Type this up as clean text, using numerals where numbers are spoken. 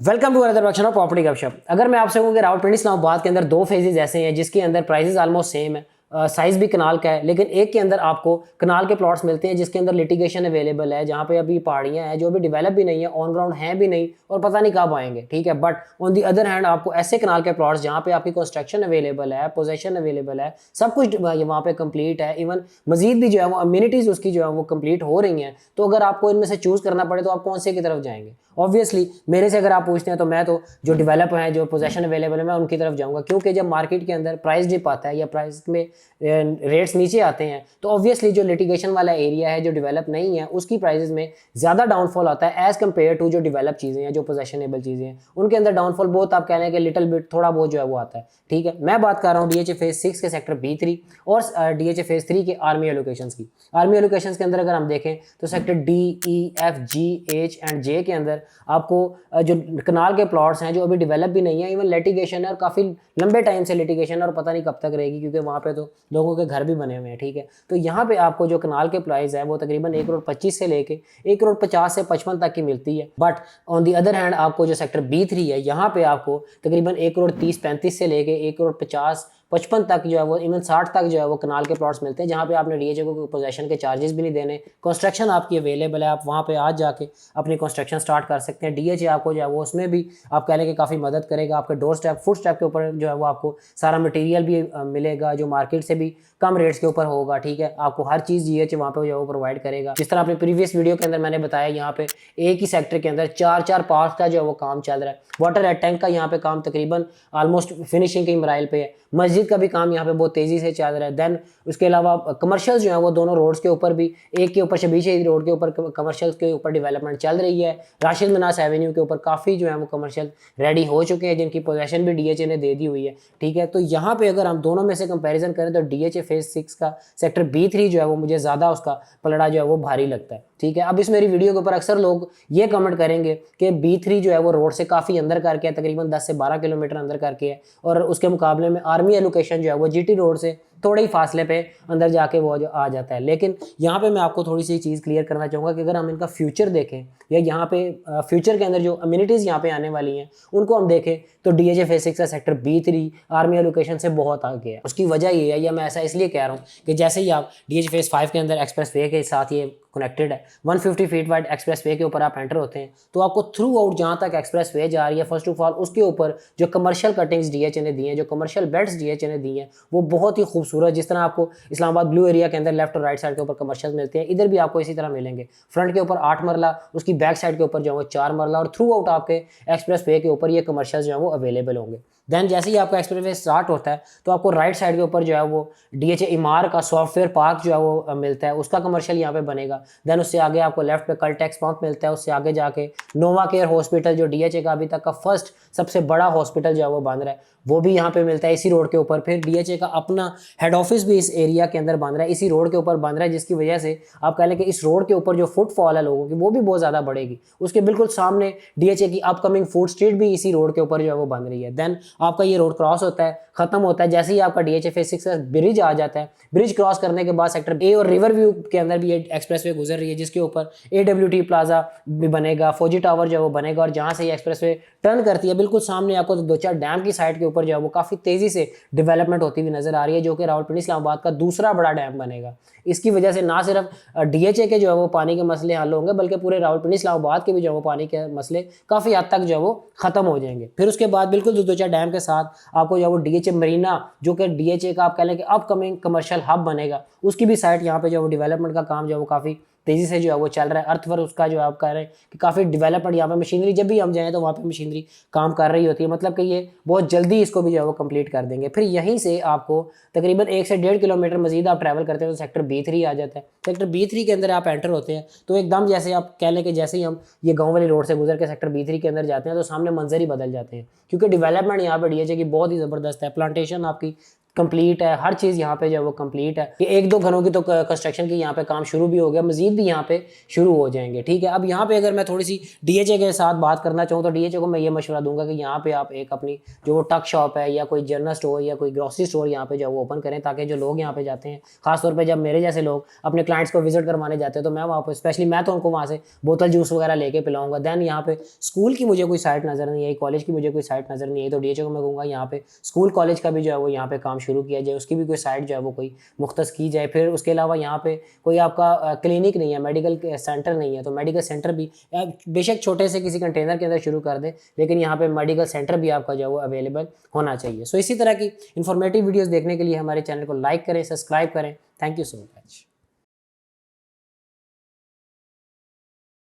Welcome to another workshop property Gapshap. अगर मैं आपसे कहूँ कि रावलपिंडी इस्लामाबाद के अंदर दो फेजेज ऐसे हैं जिसके अंदर प्राइसेस ऑलमोस्ट सेम है, साइज भी कनाल का है, लेकिन एक के अंदर आपको कनाल के प्लॉट्स मिलते हैं जिसके अंदर लिटिगेशन अवेलेबल है, जहाँ पे अभी पहाड़ियाँ हैं जो अभी डेवलप भी नहीं है, ऑन ग्राउंड हैं भी नहीं और पता नहीं कब आएंगे, ठीक है। But on the other hand आपको ऐसे कनाल के प्लॉट्स जहाँ पे आपकी कंस्ट्रक्शन अवेलेबल है, पोजेशन अवेलेबल है, सब कुछ वहाँ पे कंप्लीट है, इवन मजीद भी जो है वो अम्यूनिटीज उसकी जो है वो कंप्लीट हो रही हैं। तो अगर आपको इनमें से चूज करना पड़े तो आप कौन से की तरफ जाएंगे? ऑब्वियसली मेरे से अगर आप पूछते हैं तो मैं तो जो डेवलप हैं, जो पोजेशन अवेलेबल है, मैं उनकी तरफ जाऊंगा, क्योंकि जब मार्केट के अंदर प्राइस डिप आता है या प्राइस में रेट्स नीचे आते हैं तो ऑब्वियसली जो लिटिगेशन वाला एरिया है जो डेवलप नहीं है उसकी प्राइसेस में ज़्यादा डाउनफॉल आता है एज कम्पेयर टू जो डेवलप चीज़ें हैं, जो पोजेशनेबल चीज़ें हैं, उनके अंदर डाउनफॉल बहुत, आप कह रहे हैं कि लिटिल बिट, थोड़ा बहुत जो है वो आता है, ठीक है। मैं बात कर रहा हूँ डीएचए फेज 6 के सेक्टर B3 और डीएचए फेज 3 के आर्मी एलोकेशंस की। आर्मी एलोकेशंस के अंदर अगर हम देखें तो sector D, E, F, G, H and J के अंदर आपको जो कनाल के प्लॉट्स हैं जो अभी डेवलप भी नहीं है, इवन लिटिगेशन है और काफ़ी लंबे टाइम से लिटिगेशन और पता नहीं कब तक रहेगी, क्योंकि वहाँ पे तो लोगों के घर भी बने हुए हैं, ठीक है। तो यहाँ पे आपको जो कनाल के प्राइस है वो तकरीबन 1,25 से लेके 1,50 से 55 तक की मिलती है। But on the other hand आपको जो सेक्टर B3 है यहाँ पे आपको तकरीबन 1,30-35 से लेके 1,50-55 तक जो है वो, इवन 60 तक जो है वो कनाल के प्लॉट्स मिलते हैं, जहाँ पे आपने डीएचए को पोजेशन के चार्जेस भी नहीं देने, कंस्ट्रक्शन आपकी अवेलेबल है, आप वहाँ पे आज जाके अपनी कंस्ट्रक्शन स्टार्ट कर सकते हैं। डीएचए आपको जो है वो उसमें भी आप कह लें कि काफ़ी मदद करेगा, आपके डोर स्टेप फुट स्टेप के ऊपर जो है वो आपको सारा मटेरियल भी मिलेगा जो मार्केट से भी कम रेट्स के ऊपर होगा, ठीक है। आपको हर चीज़ डीएचए वहाँ पे जो है वो प्रोवाइड करेगा। जिस तरह अपने प्रीवियस वीडियो के अंदर मैंने बताया, यहाँ पे एक ही सेक्टर के अंदर 4-4 पार्क का जो है वो काम चल रहा है। वाटर टैंक का यहाँ पे काम तकरीबन ऑलमोस्ट फिनिशिंग के मराइल पे है। मस्जिद का भी काम यहाँ पे बहुत तेज़ी से चल रहा है। देन उसके अलावा कमर्शियल्स जो है वो दोनों रोड्स के ऊपर भी, एक के ऊपर शबीश रोड के ऊपर कमर्शियल्स के ऊपर डेवलपमेंट चल रही है। राशिद मनास एवेन्यू के ऊपर काफ़ी जो है वो कमर्शियल रेडी हो चुके हैं, जिनकी पोजेशन भी डीएचए ने दे दी हुई है, ठीक है। तो यहाँ पे अगर हम दोनों में से कंपेरिजन करें तो डीएचए फेज 6 का सेक्टर B3 जो है वो मुझे ज़्यादा उसका पलड़ा जो है वो भारी लगता है, ठीक है। अब इस मेरी वीडियो के ऊपर अक्सर लोग ये कमेंट करेंगे कि B3 जो है वो रोड से काफ़ी अंदर करके है, तकरीबन 10 से 12 किलोमीटर अंदर करके है, और उसके मुकाबले में आर्मी एलोकेशन जो है वो जीटी रोड से थोड़े ही फासले पे अंदर जाके वो जो आ जाता है। लेकिन यहाँ पे मैं आपको थोड़ी सी चीज़ क्लियर करना चाहूँगा कि अगर हम इनका फ्यूचर देखें या यहाँ पे फ्यूचर के अंदर जो अम्यूनिटीज़ यहाँ पे आने वाली हैं उनको हम देखें तो डीएचए फेज 6 का सेक्टर B3 आर्मी एलोकेशन से बहुत आगे है। उसकी वजह ये है, या मैं ऐसा इसलिए कह रहा हूँ कि जैसे ही आप डीएचए फेज 5 के अंदर एक्सप्रेस वे के साथ ये कनेक्टेड है, 150 फीट वाइड एक्सप्रेस वे के ऊपर आप एंटर होते हैं तो आपको थ्रू आउट जहाँ तक एक्सप्रेस वे जा रही है, फर्स्ट ऑफ ऑल उसके ऊपर जो कमर्शियल कटिंग्स डीएचए ने दी हैं, जो कमर्शियल बेड्स डीएचए ने दी हैं, वो बहुत ही खूबसूरत, जिस तरह आपको इस्लामाबाद ब्लू एरिया के अंदर लेफ्ट और राइट साइड के ऊपर कमर्शियल मिलते हैं, इधर भी आपको इसी तरह मिलेंगे। फ्रंट के ऊपर 8 मरला, उसकी बैक साइड के ऊपर जो है वो 4 मरला, और थ्रू आउट आपके एक्सप्रेस वे के ऊपर ये कमर्शियल जो है वो अवेलेबल होंगे। देन जैसे ही आपका एक्सप्रेस वे स्टार्ट होता है तो आपको राइट साइड के ऊपर जो है वो डीएचए इमार का सॉफ्टवेयर पार्क जो है वो मिलता है, उसका कमर्शियल यहाँ पे बनेगा। देन उससे आगे आपको लेफ्ट पे कलटेक्स पंप मिलता है, उससे आगे जाके नोवा केयर हॉस्पिटल जो डीएचए का अभी तक का फर्स्ट सबसे बड़ा हॉस्पिटल जो है वो बन रहा है, वो भी यहाँ पे मिलता है इसी रोड के ऊपर। फिर डीएचए का अपना हेड ऑफिस भी इस एरिया के अंदर बन रहा है, इसी रोड के ऊपर बन रहा है, जिसकी वजह से आप कह लें कि इस रोड के ऊपर जो फुटफॉल है लोगों की वो भी बहुत ज़्यादा बढ़ेगी। उसके बिल्कुल सामने डीएचए की अपकमिंग फूड स्ट्रीट भी इसी रोड के ऊपर जो है वो बन रही है। देन आपका ये रोड क्रॉस होता है, खत्म होता है, जैसे ही आपका डीएचए फेज 6 का ब्रिज आ जाता है, ब्रिज क्रॉस करने के बाद सेक्टर A और रिवर व्यू के अंदर भी ये एक्सप्रेस वे गुजर रही है, जिसके ऊपर AWT प्लाजा भी बनेगा, फौजी टावर जो है वो बनेगा, और जहाँ से ये एक्सप्रेस वे टर्न करती है बिल्कुल सामने आपको 2-4 डैम की साइड के ऊपर जो है वो काफ़ी तेज़ी से डेवलपमेंट होती हुई नजर आ रही है, जो कि रावलपिंडी इस्लामाबाद का दूसरा बड़ा डैम बनेगा। इसकी वजह से ना सिर्फ डीएचए के जो है वो पानी के मसले हल होंगे, बल्कि पूरे रावलपिंडी इस्लामाबाद के भी जो है वो पानी के मसले काफ़ी हद तक जो है वो खत्म हो जाएंगे। फिर उसके बाद बिल्कुल 2-4 डैम के साथ आपको जो है वो डीएचए मरीना, जो कि डीएचए का आप कह लें कि अपकमिंग कमर्शियल हब बनेगा, उसकी भी साइट यहाँ पे जो है वो डेवलपमेंट का काम जो है वो काफ़ी तेज़ी से जो है वो चल रहा है। अर्थवर्क उसका जो है आप कह रहे हैं कि काफ़ी डेवलपमेंट, यहाँ पे मशीनरी जब भी हम जाएँ तो वहाँ पे मशीनरी काम कर रही होती है, मतलब कि ये बहुत जल्दी इसको भी जो है वो कंप्लीट कर देंगे। फिर यहीं से आपको तकरीबन 1 से 1.5 किलोमीटर मजीद आप ट्रैवल करते हैं तो सेक्टर B3 आ जाता है। सेक्टर B3 के अंदर आप एंटर होते हैं तो एकदम जैसे आप कह लें कि जैसे ही हम ये गाँव वाली रोड से गुजर के सेक्टर B3 के अंदर जाते हैं तो सामने मंजर ही बदल जाते हैं, क्योंकि डेवलपमेंट यहाँ पर डीएचए की बहुत ही ज़बरदस्त है। प्लांटेशन आपकी कंप्लीट है, हर चीज़ यहाँ पे जो है वो कंप्लीट है। कि एक दो घरों की तो कंस्ट्रक्शन की यहाँ पे काम शुरू भी हो गया, मजीद भी यहाँ पे शुरू हो जाएंगे, ठीक है। अब यहाँ पे अगर मैं थोड़ी सी डीएचए के साथ बात करना चाहूँ तो डीएचए को मैं ये मशवरा दूंगा कि यहाँ पे आप एक अपनी जो वो टक शॉप है या कोई जनरल स्टोर या कोई ग्रोसरी स्टोर यहाँ पे जो वो ओपन करें, ताकि जो लोग यहाँ पे जाते हैं, खासतौर पर जब मेरे जैसे लोग अपने क्लाइंट्स को विजिट करवाने जाते हैं, तो मैं वहाँ पर स्पेशली मैं तो उनको वहाँ से बोतल जूस वगैरह लेके पिलाऊंगा। देन यहाँ पे स्कूल की मुझे कोई साइट नज़र नहीं आई, कॉलेज की मुझे कोई साइट नज़र नहीं आई, तो डीएचए को मैं कहूँगा यहाँ पे स्कूल कॉलेज का भी जो है वो यहाँ पे काम शुरू किया जाए, उसकी भी कोई साइट जो है वो कोई मुख्तस की जाए। फिर उसके अलावा यहाँ पे कोई आपका क्लिनिक नहीं है, मेडिकल सेंटर नहीं है, तो मेडिकल सेंटर भी बेशक छोटे से किसी कंटेनर के अंदर शुरू कर दे, लेकिन यहाँ पे मेडिकल सेंटर भी आपका जो है वो अवेलेबल होना चाहिए। सो इसी तरह की इन्फॉर्मेटिव वीडियोज़ देखने के लिए हमारे चैनल को लाइक करें, सब्सक्राइब करें। Thank you so much.